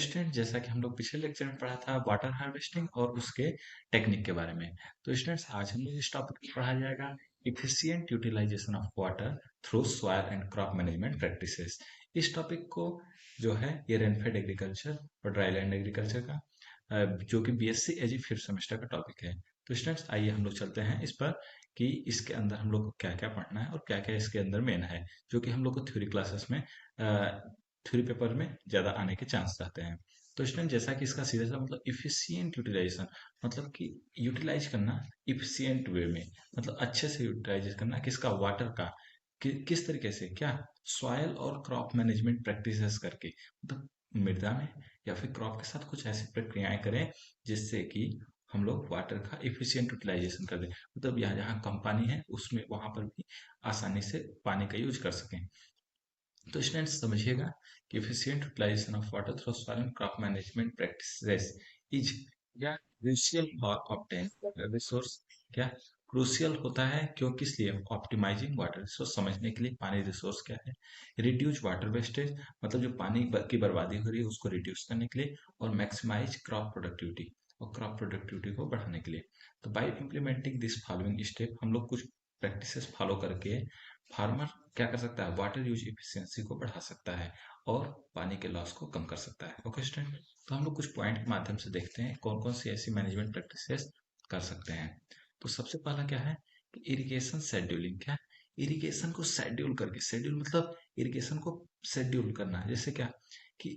Student जैसा कि हम लोग पिछले लेक्चर में पढ़ा था वाटर हार्वेस्टिंग और उसके टेक्निक के बारे में। तो स्टूडेंट्स आज हम लोग इस टॉपिक में पढ़ा जाएगा efficient utilisation of water through soil and crop management practices. इस टॉपिक को जो है ये रेनफेड एग्रीकल्चर और ड्राईलैंड एग्रीकल्चर का जो कि बीएससी एजी फिफ्थ सेमेस्टर का टॉपिक है। तो स्टूडेंट्स आइए हम लोग चलते हैं इस पर कि इसके अंदर हम लोग को क्या क्या पढ़ना है और क्या क्या इसके अंदर मेन है, जो कि हम लोग को थ्योरी क्लासेस में थ्योरी पेपर में ज़्यादा आने के चांस रहते हैं। तो स्टूडेंट जैसा कि इसका सीधा सा मतलब इफिशिएंट यूटिलाइजेशन, मतलब कि यूटिलाइज करना इफिशिएंट वे में, मतलब अच्छे से यूटिलाइज करना किसका, वाटर का। किस तरीके से, क्या, सॉयल और क्रॉप मैनेजमेंट प्रैक्टिसेस करके, मतलब मृदा में या फिर क्रॉप के साथ कुछ ऐसी प्रक्रियाएं करें जिससे कि हम लोग वाटर का इफिशिएंट यूटिलाइजेशन कर दें। मतलब यहाँ जहाँ कम पानी है उसमें वहां पर भी आसानी से पानी का यूज कर सकें। तो स्टूडेंट्स समझिएगा कि efficient utilisation of water through soil and crop management practices is क्या क्रूशियल फॉर ऑब्टेन रिसोर्स, क्या क्रूशियल होता है, क्यों, किस लिए, ऑप्टिमाइजिंग वाटर रिसोर्स, समझने के लिए पानी रिसोर्स क्या है, रिड्यूस वाटर वेस्टेज, मतलब जो पानी की बर्बादी हो रही है उसको रिड्यूस करने के लिए, और मैक्सिमाइज क्रॉप प्रोडक्टिविटी, और क्रॉप प्रोडक्टिविटी को बढ़ाने के लिए। तो bye implementing this following step, हम लोग कुछ प्रैक्टिसेस फॉलो करके फार्मर क्या कर सकता है, वाटर यूज इफिशियंसी को बढ़ा सकता है और पानी के लॉस को कम कर सकता है। ओके स्टूडेंट, तो हम लोग कुछ पॉइंट के माध्यम से देखते हैं कौन कौन सी ऐसी मैनेजमेंट प्रैक्टिसेस कर सकते हैं। तो सबसे पहला क्या है कि इरिगेशन शेड्यूलिंग। क्या, इरिगेशन को शेड्यूल करके, शेड्यूल मतलब इरिगेशन को शेड्यूल करना, जैसे क्या कि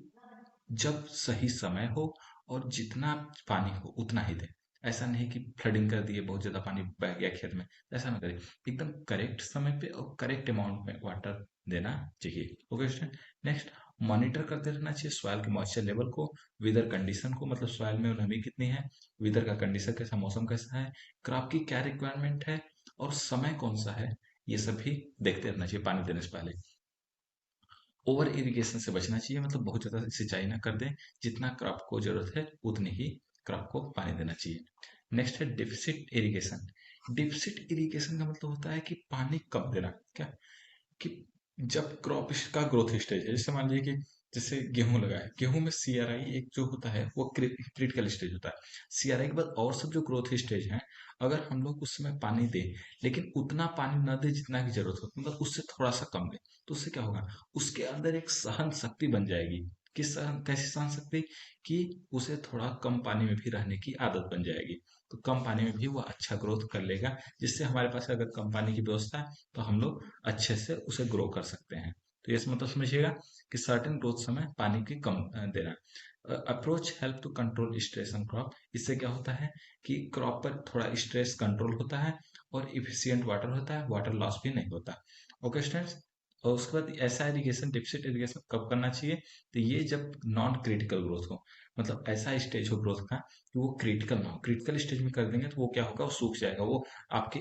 जब सही समय हो और जितना पानी हो उतना ही दे। ऐसा नहीं कि फ्लडिंग कर दिए, बहुत ज्यादा पानी बह गया खेत में, ऐसा ना करें। एकदम करेक्ट समय पे और करेक्ट अमाउंट में वाटर देना चाहिए। ओके स्टूडेंट, नेक्स्ट, मॉनिटर करते रहना चाहिए सॉइल के मॉइस्चर लेवल को, वेदर कंडीशन को, मतलब सॉइल में नमी कितनी है, वेदर का कंडीशन कैसा, मौसम कैसा है, क्रॉप की क्या रिक्वायरमेंट है और समय कौन सा है, ये सब भी देखते रहना चाहिए पानी देने से पहले। ओवर इरिगेशन से बचना चाहिए, मतलब बहुत ज़्यादा सिंचाई ना कर दें, जितना क्रॉप को जरूरत है उतनी ही क्रॉप को पानी देना चाहिए। नेक्स्ट है डिफिसिट इरिगेशन। डिफिसिट इरिगेशन का मतलब होता है कि पानी कम देना। क्या, कि जब क्रॉप का ग्रोथ स्टेज है, जैसे मान लीजिए कि जैसे गेहूं लगा है, गेहूं में सीआरआई एक जो होता है वो क्रिटिकल स्टेज होता है। सीआरआई के बाद और सब जो ग्रोथ स्टेज हैं, अगर हम लोग उस समय पानी दें लेकिन उतना पानी न दे जितना की जरूरत हो, मतलब उससे थोड़ा सा कम दे, तो उससे क्या होगा, उसके अंदर एक सहन शक्ति बन जाएगी। कैसी सहन शक्ति, कि उसे थोड़ा कम पानी में भी रहने की आदत बन जाएगी। तो कम पानी में भी वो अच्छा ग्रोथ कर लेगा, जिससे हमारे पास अगर कम पानी की व्यवस्था है तो हम लोग अच्छे से उसे ग्रो कर सकते हैं। तो ये मतलब समझिएगा कि सर्टेन ग्रोथ समय पानी की कम देना। Approach help to control stress on crop, इससे क्या होता है कि क्रॉप पर थोड़ा स्ट्रेस कंट्रोल होता है और इफिशियंट वाटर होता है, वाटर लॉस भी नहीं होता। ओके स्टूडेंट्स, और उसके बाद ऐसा इरिगेशन, डिफिसिट इरिगेशन कब करना चाहिए, तो ये जब नॉन क्रिटिकल ग्रोथ हो, मतलब ऐसा स्टेज हो ग्रोथ का कि वो क्रिटिकल ना हो। क्रिटिकल स्टेज में कर देंगे तो वो क्या होगा, वो सूख जाएगा, वो आपके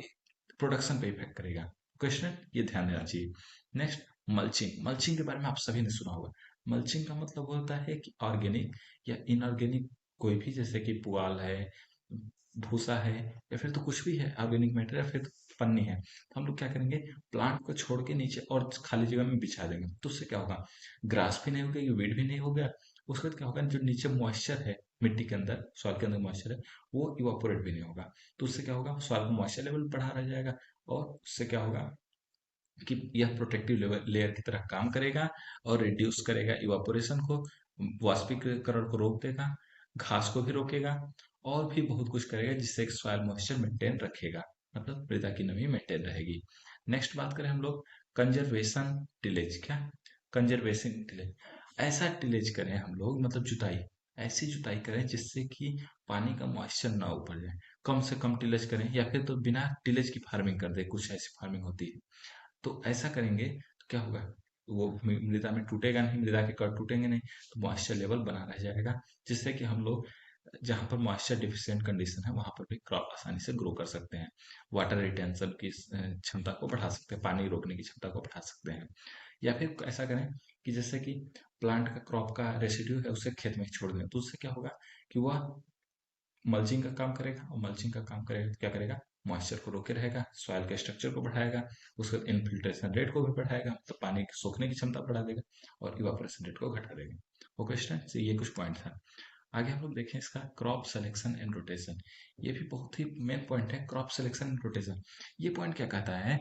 प्रोडक्शन पे इफेक्ट करेगा। क्वेश्चन ये ध्यान देना चाहिए। Next, mulching. मल्चिंग के बारे में आप सभी ने सुना होगा। मल्चिंग का मतलब होता है कि ऑर्गेनिक या इनऑर्गेनिक कोई भी, जैसे कि पुआल है, भूसा है, या फिर तो कुछ भी है ऑर्गेनिक मैटर, या फिर तो पन्नी है, तो हम लोग क्या करेंगे, प्लांट को छोड़ के नीचे और खाली जगह में बिछा देंगे। तो उससे क्या होगा, ग्रास भी नहीं होगा, वीड भी नहीं होगा। उसके बाद क्या होगा, जो नीचे मॉइस्चर है मिट्टी के अंदर, सॉइल के अंदर मॉइस्चर है, वो इवापोरेट भी नहीं होगा। तो उससे क्या होगा, सॉइल का मॉइस्चर लेवल बढ़ा रह जाएगा, और उससे क्या होगा कि यह प्रोटेक्टिव लेवल लेयर की तरह काम करेगा और रिड्यूस करेगा इवापोरेशन को, वाष्पीकरण को रोक देगा, घास को भी रोकेगा, और भी बहुत कुछ करेगा जिससे सॉइल मॉइस्चर मेंटेन रखेगा, मतलब मृदा की नमी मेंटेन रहेगी। नेक्स्ट बात करें हम लोग कंजर्वेशन टिलेज। क्या, कंजर्वेशन टिलेज, ऐसा टिलेज करें हम लोग, मतलब जुताई, ऐसी जुताई करें जिससे कि पानी का मॉइस्चर ना ऊपर जाए, कम से कम टिलेज करें, या फिर तो बिना टिलेज की फार्मिंग कर दे, कुछ ऐसी फार्मिंग होती है। तो ऐसा करेंगे तो क्या होगा, वो मृदा में टूटेगा नहीं, मृदा के कण टूटेंगे नहीं, तो मॉइस्चर लेवल बना रह जाएगा, जिससे कि हम लोग जहाँ पर मॉइस्चर डिफिशिएंट कंडीशन है वहां पर भी क्रॉप आसानी से ग्रो कर सकते हैं। वाटर रिटेंशन की क्षमता को बढ़ा सकते हैं, पानी रोकने की क्षमता को बढ़ा सकते हैं। या फिर ऐसा करें कि जैसे कि प्लांट का क्रॉप का रेसिड्यू है उसे खेत में छोड़ दें, तो उससे क्या होगा कि वह मल्चिंग का काम करेगा, और मल्चिंग का काम करेगा तो क्या करेगा, मॉइस्चर को रोके रहेगा, सॉइल के स्ट्रक्चर को बढ़ाएगा, उसके इनफिल्ट्रेशन रेट को भी बढ़ाएगा, मतलब पानी की सोखने की क्षमता बढ़ा देगा, और इवापोरेशन रेट को घटा देगा। ओके स्टूडेंट्स, ये कुछ पॉइंट था। आगे हम लोग देखें इसका क्रॉप सिलेक्शन एंड रोटेशन। ये भी बहुत ही मेन पॉइंट है, क्रॉप सिलेक्शन एंड रोटेशन। ये पॉइंट क्या कहता है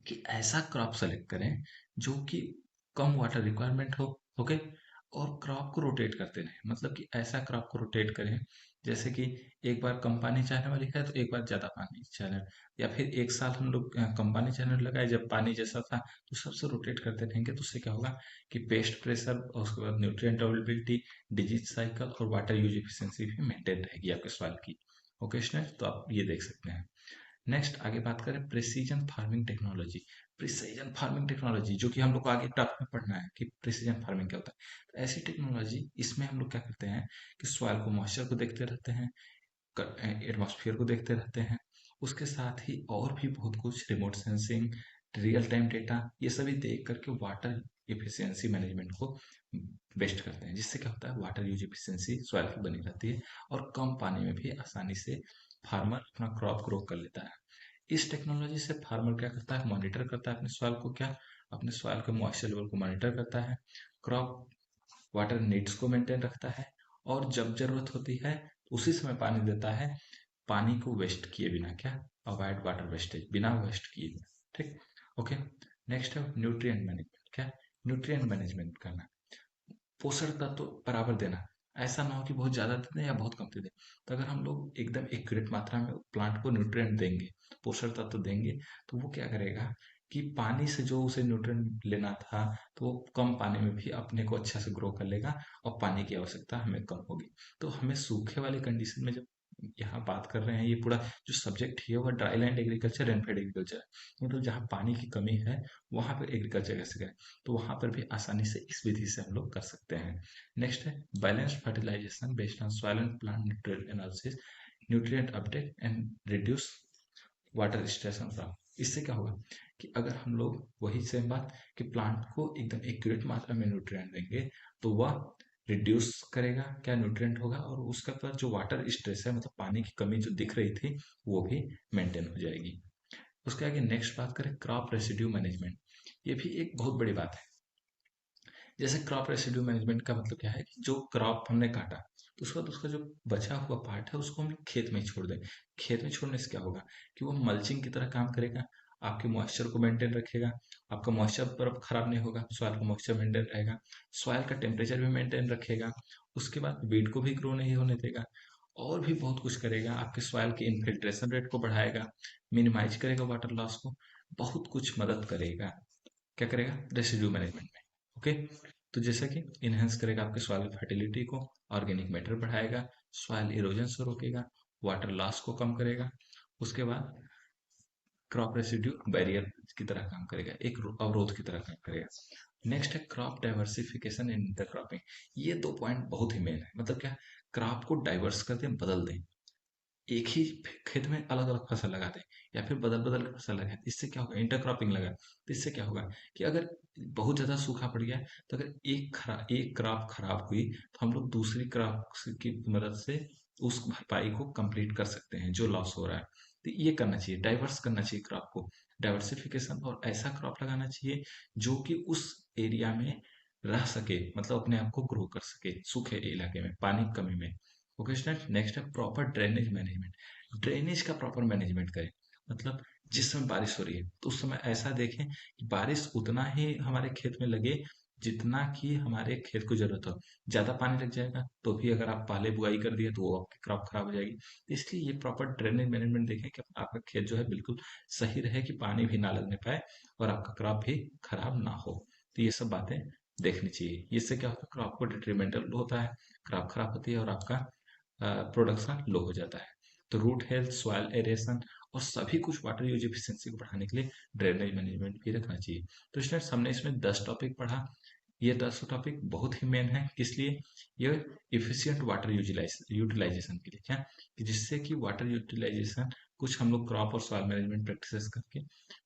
कि ऐसा क्रॉप सेलेक्ट करें जो कि कम वाटर रिक्वायरमेंट हो, ओके, और क्रॉप को रोटेट करते रहें, मतलब कि ऐसा क्रॉप को रोटेट करें जैसे कि एक बार कम पानी चाहने वाली है तो एक बार ज्यादा पानी चाहने, या फिर एक साल हम लोग कम पानी चाहने लगाए, जब पानी जैसा था तो सबसे रोटेट करते रहेंगे, तो उससे क्या होगा कि पेस्ट प्रेशर और उसके बाद न्यूट्रिएंट अवेलेबिलिटी, डिजीज साइकिल और वाटर यूज एफिशिएंसी भी मेंटेन रहेगी आपके सॉइल की। ओके स्टूडेंट, तो आप ये देख सकते हैं। नेक्स्ट आगे बात करें precision farming technology. Precision farming technology जो कि हम लोग को आगे टॉपिक में पढ़ना है कि प्रिसीजन फार्मिंग क्या होता है। तो ऐसी टेक्नोलॉजी, इसमें हम लोग क्या करते हैं कि सॉइल को, मॉइस्चर को देखते रहते हैं, एटमॉस्फेयर को देखते रहते हैं, उसके साथ ही और भी बहुत कुछ, remote sensing, real time data, ये सभी देख करके वाटर एफिशिएंसी मैनेजमेंट को बेस्ट करते हैं, जिससे क्या होता है वाटर यूज एफिशिएंसी सॉइल की बनी रहती है और कम पानी में भी आसानी से फार्मर अपना क्रॉप ग्रो कर लेता है। इस टेक्नोलॉजी से फार्मर क्या करता है, मॉनिटर करता है अपने सॉइल को, क्या, अपने सॉइल के मॉइस्चर लेवल को मॉनिटर करता है, क्रॉप वाटर नीड्स को मेंटेन रखता है, और जब जरूरत होती है उसी समय पानी देता है, पानी को वेस्ट किए बिना, क्या, अवॉइड वाटर वेस्टेज, बिना वेस्ट किए बिना, ठीक। ओके, नेक्स्ट है न्यूट्रिएंट मैनेजमेंट। क्या, न्यूट्रिएंट मैनेजमेंट करना, पोषण तत्व तो बराबर देना, ऐसा ना हो कि बहुत ज्यादा दे दें या बहुत कम दे दें। तो अगर हम लोग एकदम एक्यूरेट मात्रा में प्लांट को न्यूट्रिएंट देंगे, पोषण तत्व तो देंगे, तो वो क्या करेगा कि पानी से जो उसे न्यूट्रिएंट लेना था, तो वो कम पानी में भी अपने को अच्छा से ग्रो कर लेगा और पानी की आवश्यकता हमें कम होगी। तो हमें सूखे वाले कंडीशन में जब यहाँ बात कर रहे हैं, ये पूरा जो सब्जेक्ट है वो dry land agriculture, rainfed agriculture है, मतलब जहाँ पानी की कमी है वहां पर एग्रीकल्चर कैसे करें, तो वहां पर भी आसानी से इस विधि से हम लोग कर सकते हैं। नेक्स्ट है balance fertilisation based on soil and plant nutrient analysis, nutrient update and reduce water stress on plant. इससे क्या होगा कि अगर हम लोग वही सेम बात कि प्लांट को एकदम एक्यूरेट मात्रा में न्यूट्रिएंट देंगे, तो वह रिड्यूस करेगा, क्या, न्यूट्रिएंट होगा, और उसके पर जो वाटर स्ट्रेस है, मतलब पानी की कमी जो दिख रही थी, वो भी मेंटेन हो जाएगी। उसके आगे नेक्स्ट बात करें क्रॉप रेसिड्यू मैनेजमेंट। ये भी एक बहुत बड़ी बात है। जैसे क्रॉप रेसिड्यू मैनेजमेंट का मतलब क्या है कि जो क्रॉप हमने काटा, तो उसके बाद उसका जो बचा हुआ पार्ट है उसको हम खेत में ही छोड़ दें। खेत में छोड़ने से क्या होगा कि वो मल्चिंग की तरह काम करेगा, आपके मॉइस्चर को मेंटेन रखेगा, आपका मॉइस्चर पर खराब नहीं होगा, सॉइल का मॉइस्चर मेंटेन रहेगा, सॉइल का टेम्परेचर भी मेंटेन रखेगा, उसके बाद वीड को भी ग्रो नहीं होने देगा, और भी बहुत कुछ करेगा, आपके सॉइल के इन्फिल्ट्रेशन रेट को बढ़ाएगा, मिनिमाइज करेगा वाटर लॉस को, बहुत कुछ मदद करेगा। क्या करेगा रेसिड्यू मैनेजमेंट में, ओके। तो जैसा कि इनहेंस करेगा आपके सॉइल फर्टिलिटी को, ऑर्गेनिक मैटर बढ़ाएगा, सॉइल इरोजन से रोकेगा, वाटर लॉस को कम करेगा, उसके बाद क्रॉप रेसिड्यू बैरियर की तरह काम करेगा, एक अवरोध की तरह काम करेगा। नेक्स्ट है क्रॉप डाइवर्सिफिकेशन इन इंटरक्रॉपिंग। ये दो पॉइंट बहुत ही मेन है, मतलब क्या, क्रॉप को डाइवर्स कर दें, बदल दें, एक ही खेत में अलग अलग फसल लगा दें, या फिर बदल बदल के फसल लगाए, इससे क्या होगा, इंटरक्रॉपिंग लगा तो इससे क्या होगा कि अगर बहुत ज्यादा सूखा पड़ गया, तो अगर एक क्रॉप खराब हुई, तो हम लोग दूसरी क्रॉप की मदद से उस भरपाई को कंप्लीट कर सकते हैं जो लॉस हो रहा है। तो ये करना चाहिए, डाइवर्स करना चाहिए क्रॉप को, डाइवर्सिफिकेशन, और ऐसा क्रॉप लगाना चाहिए जो कि उस एरिया में रह सके, मतलब अपने आप को ग्रो कर सके सूखे इलाके में, पानी की कमी में। ओके स्टूडेंट, नेक्स्ट है प्रॉपर ड्रेनेज मैनेजमेंट। ड्रेनेज का प्रॉपर मैनेजमेंट करें, मतलब जिस समय बारिश हो रही है तो उस समय ऐसा देखें कि बारिश उतना ही हमारे खेत में लगे जितना कि हमारे खेत को जरूरत हो। ज्यादा पानी लग जाएगा तो भी अगर आप पहले बुआई कर दिए तो वो आपकी क्रॉप खराब हो जाएगी, तो इसलिए ये प्रॉपर ड्रेनेज मैनेजमेंट देखें कि आपका खेत जो है बिल्कुल सही रहे, कि पानी भी ना लगने पाए और आपका क्रॉप भी खराब ना हो। तो ये सब बातें देखनी चाहिए, इससे क्या होता है, क्रॉप को डिट्रीमेंटल होता है, क्रॉप खराब होती है और आपका प्रोडक्शन लो हो जाता है। तो रूट हेल्थ, सॉइल एरेशन और सभी कुछ वाटर यूज एफिशिएंसी को बढ़ाने के लिए ड्रेनेज मैनेजमेंट भी रखना चाहिए। तो स्टूडेंट्स, हमने इसमें 10 टॉपिक पढ़ा। ये 10 टॉपिक बहुत ही मेन है, किस लिए, ये इफिशियंट वाटर यूटिलाइजेशन के लिए, क्या, कि जिससे कि वाटर यूटिलाइजेशन, कुछ हम लोग क्रॉप और सॉइल मैनेजमेंट प्रैक्टिसेस करके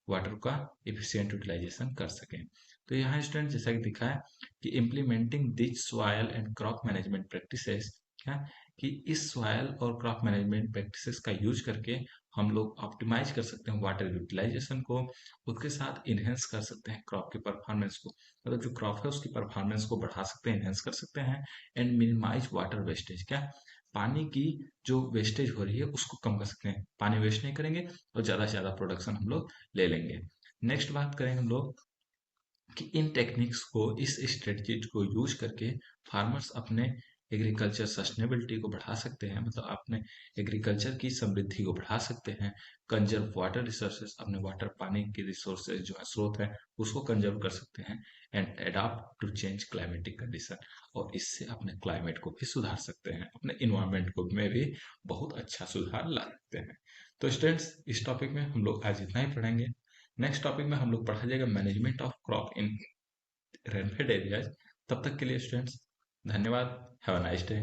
वाटर का इफिशियंट यूटिलाइजेशन कर सकें। तो यहाँ स्टूडेंट जैसा कि दिखा है कि implementing this soil and crop management practices, क्या, कि इस सॉयल और क्रॉप मैनेजमेंट प्रैक्टिसेस का यूज करके हम लोग ऑप्टिमाइज कर सकते हैं वाटर यूटिलाइजेशन को, उसके साथ इन्हेंस कर सकते हैं क्रॉप के परफॉर्मेंस को, मतलब जो क्रॉप है उसकी परफॉर्मेंस को बढ़ा सकते हैं, इन्हेंस कर सकते हैं, एंड मिनिमाइज वाटर वेस्टेज, क्या पानी की जो वेस्टेज हो रही है उसको कम कर सकते हैं, पानी वेस्ट नहीं करेंगे और ज़्यादा से ज़्यादा प्रोडक्शन हम लोग ले लेंगे। नेक्स्ट बात करेंगे हम लोग कि इन टेक्निक्स को, इस स्ट्रेटजीज को यूज करके फार्मर्स अपने एग्रीकल्चर सस्टेनेबिलिटी को बढ़ा सकते हैं, मतलब अपने एग्रीकल्चर की समृद्धि को बढ़ा सकते हैं, कंजर्व वाटर रिसोर्सेज, अपने वाटर पानी के रिसोर्सेज जो है स्रोत है उसको कंजर्व कर सकते हैं, and adapt to change climatic condition, और इससे अपने क्लाइमेट को भी सुधार सकते हैं, अपने इन्वायरमेंट को में भी बहुत अच्छा सुधार ला सकते हैं। तो स्टूडेंट्स, इस टॉपिक में हम लोग आज इतना ही पढ़ेंगे। नेक्स्ट टॉपिक में हम लोग पढ़ा जाएगा management of crop in rainfed areas. तब तक के लिए स्टूडेंट्स, धन्यवाद। Have a nice day.